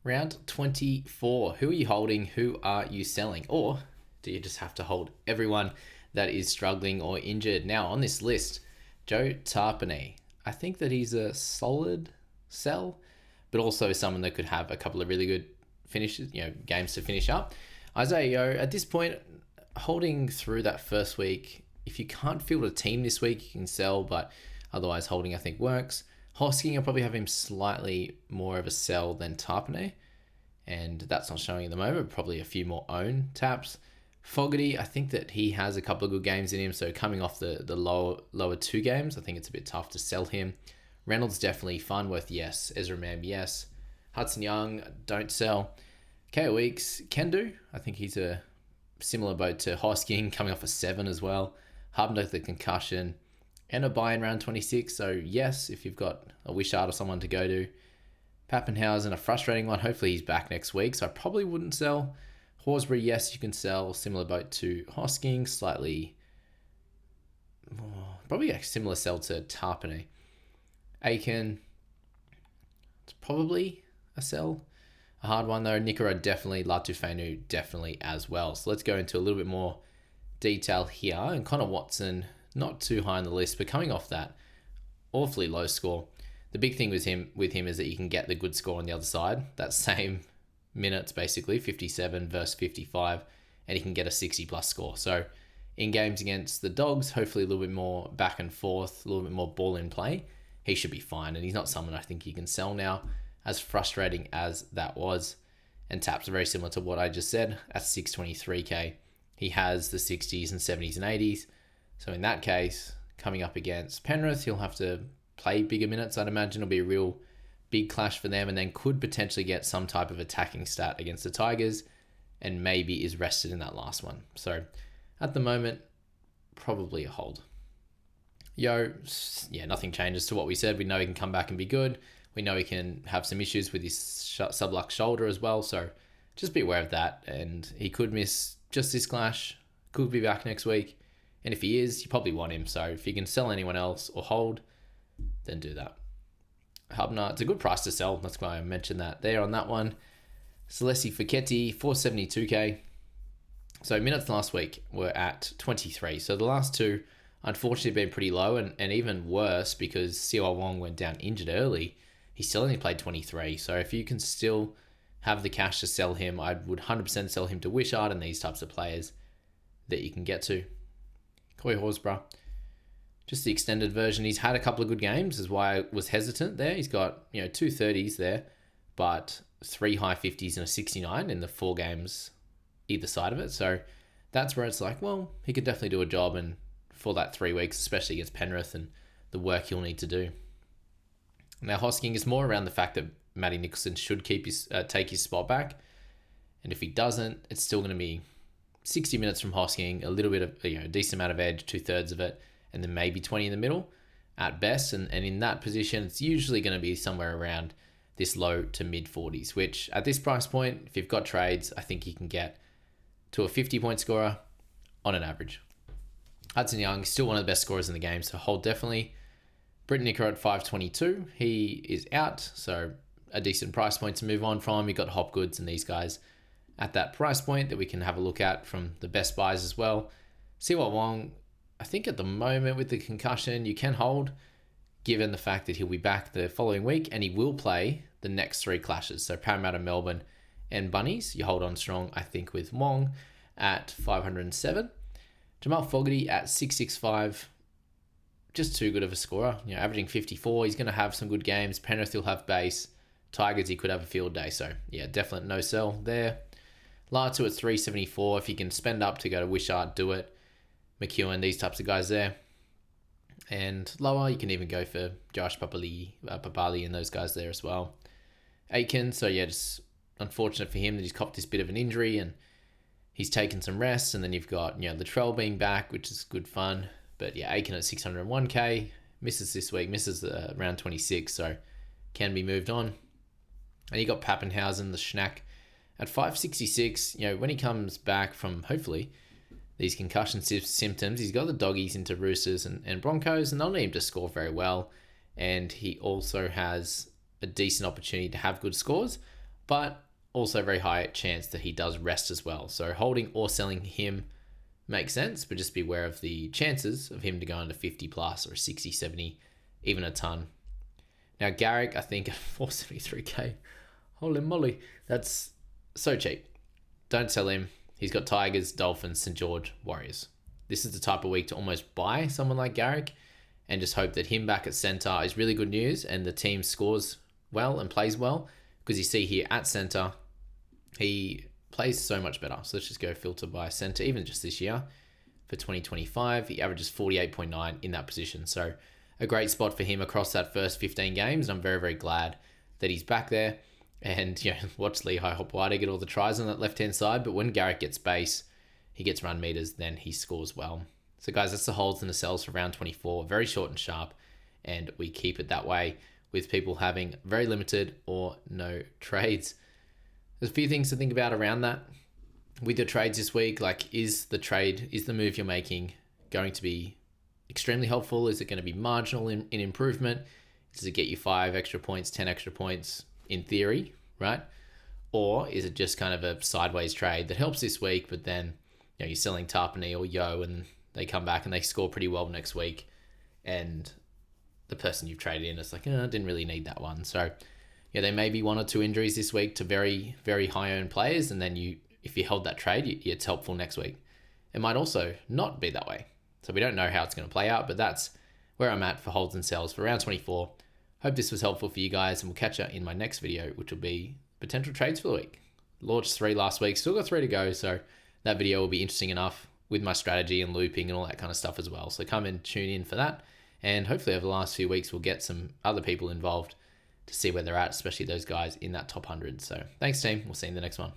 Round 24. Who are you holding? Who are you selling? Or do you just have to hold everyone that is struggling or injured? Now, on this list, Joe Tapine. I think that he's a solid sell, but also someone that could have a couple of really good finishes, games to finish up. Isaiah Yeo, at this point, holding through that first week, if you can't field a team this week, you can sell, but otherwise holding I think works. Hosking, I'll probably have him slightly more of a sell than Tapine, and that's not showing at the moment. Probably a few more own taps. Fogarty, I think that he has a couple of good games in him, so coming off the lower two games, I think it's a bit tough to sell him. Reynolds definitely. Farnworth, yes. Ezra Mam, yes. Hudson Young, don't sell. KO Weeks can do. I think he's a similar boat to Hosking, coming off a 7 as well. Harbin the concussion and a buy in round 26. So yes, if you've got a Wishart or someone to go to. Pappenhausen, a frustrating one. Hopefully he's back next week, so I probably wouldn't sell. Horsburgh, yes, you can sell. Similar boat to Hosking, slightly probably a similar sell to Tapine. Aiken, it's probably a sell. A hard one though. Nikora definitely. Latufenu definitely as well. So let's go into a little bit more detail here. And Connor Watson, not too high on the list, but coming off that awfully low score. The big thing with him is that you can get the good score on the other side. That same minutes, basically, 57 versus 55, and he can get a 60 plus score. So in games against the Dogs, hopefully a little bit more back and forth, a little bit more ball in play, he should be fine. And he's not someone I think you can sell now, as frustrating as that was. And taps are very similar to what I just said at 623k. He has the 60s and 70s and 80s. So in that case, coming up against Penrith, he'll have to play bigger minutes. I'd imagine it'll be a real big clash for them, and then could potentially get some type of attacking stat against the Tigers, and maybe is rested in that last one. So at the moment, probably a hold. Nothing changes to what we said. We know he can come back and be good. We know he can have some issues with his sublux shoulder as well, so just be aware of that. And he could miss just this clash, could be back next week. And if he is, you probably want him. So if you can sell anyone else or hold, then do that. Hubner, it's a good price to sell. That's why I mentioned that there on that one. Celesi Fiketti, 472k. So minutes last week were at 23. So the last two, unfortunately, been pretty low, and even worse because Siwa Wong went down injured early. He still only played 23. So if you can still have the cash to sell him, I would 100% sell him to Wishart and these types of players that you can get to. Corey Horsburgh, just the extended version. He's had a couple of good games, is why I was hesitant there. He's got, 2 30s there, but 3 high 50s and a 69 in the 4 games either side of it. So that's where it's like, well, he could definitely do a job, and for that 3 weeks, especially against Penrith and the work he'll need to do. Now, Hosking is more around the fact that Matty Nicholson should take his spot back, and if he doesn't, it's still going to be 60 minutes from Hosking, a little bit of a decent amount of edge, 2/3 of it, and then maybe 20 in the middle at best. And in that position, it's usually going to be somewhere around this low to mid 40s, which at this price point, if you've got trades, I think you can get to a 50-point scorer on an average. Hudson Young, still one of the best scorers in the game, so hold definitely. Britton Nicker at 522, he is out, so a decent price point to move on from. You've got Hopgoods and these guys at that price point that we can have a look at from the best buys as well. Siwa Wong, I think at the moment with the concussion, you can hold, given the fact that he'll be back the following week and he will play the next 3 clashes. So Parramatta, Melbourne, and Bunnies. You hold on strong, I think, with Wong at 507. Jamal Fogarty at 665. Just too good of a scorer. Averaging 54. He's going to have some good games. Penrith will have base. Tigers, he could have a field day. So, definitely no sell there. Latu at 374. If you can spend up to go to Wishart, do it. McEwen, these types of guys there. And lower, you can even go for Josh Papali and those guys there as well. Aiken, so just unfortunate for him that he's copped this bit of an injury and he's taken some rest. And then you've got, Latrell being back, which is good fun. But Aiken at 601k, misses this week, misses round 26, so can be moved on. And you got Pappenhausen, the schnack, at 566. When he comes back from, hopefully, these concussion symptoms, he's got the doggies into Roosters and Broncos, and they'll need him to score very well. And he also has a decent opportunity to have good scores. but also very high chance that he does rest as well. So holding or selling him makes sense, but just be aware of the chances of him to go under 50 plus or 60, 70, even a ton. Now, Garrick, I think at 473k. Holy moly. That's so cheap. Don't sell him. He's got Tigers, Dolphins, St. George, Warriors. This is the type of week to almost buy someone like Garrick and just hope that him back at centre is really good news and the team scores well and plays well, because you see here at centre, he plays so much better. So let's just go filter by centre, even just this year. For 2025, he averages 48.9 in that position. So a great spot for him across that first 15 games. And I'm very, very glad that he's back there. And, watch Lehigh Hopewada get all the tries on that left-hand side. But when Garrick gets base, he gets run meters, then he scores well. So, guys, that's the holds and the sells for round 24. Very short and sharp. And we keep it that way with people having very limited or no trades. There's a few things to think about around that. With your trades this week, is the move you're making going to be extremely helpful? Is it going to be marginal in improvement? Does it get you 5 extra points, 10 extra points in theory, right? Or is it just kind of a sideways trade that helps this week, but then you're selling Tapine or Yo and they come back and they score pretty well next week, and the person you've traded in is like, I didn't really need that one. So there may be 1 or 2 injuries this week to very, very high-owned players, and then if you held that trade, it's helpful next week. It might also not be that way. So we don't know how it's going to play out, but that's where I'm at for holds and sells for round 24. Hope this was helpful for you guys, and we'll catch you in my next video, which will be potential trades for the week. Launched 3 last week, still got 3 to go, so that video will be interesting enough with my strategy and looping and all that kind of stuff as well. So come and tune in for that, and hopefully over the last few weeks we'll get some other people involved to see where they're at, especially those guys in that top 100. So thanks, team. We'll see you in the next one.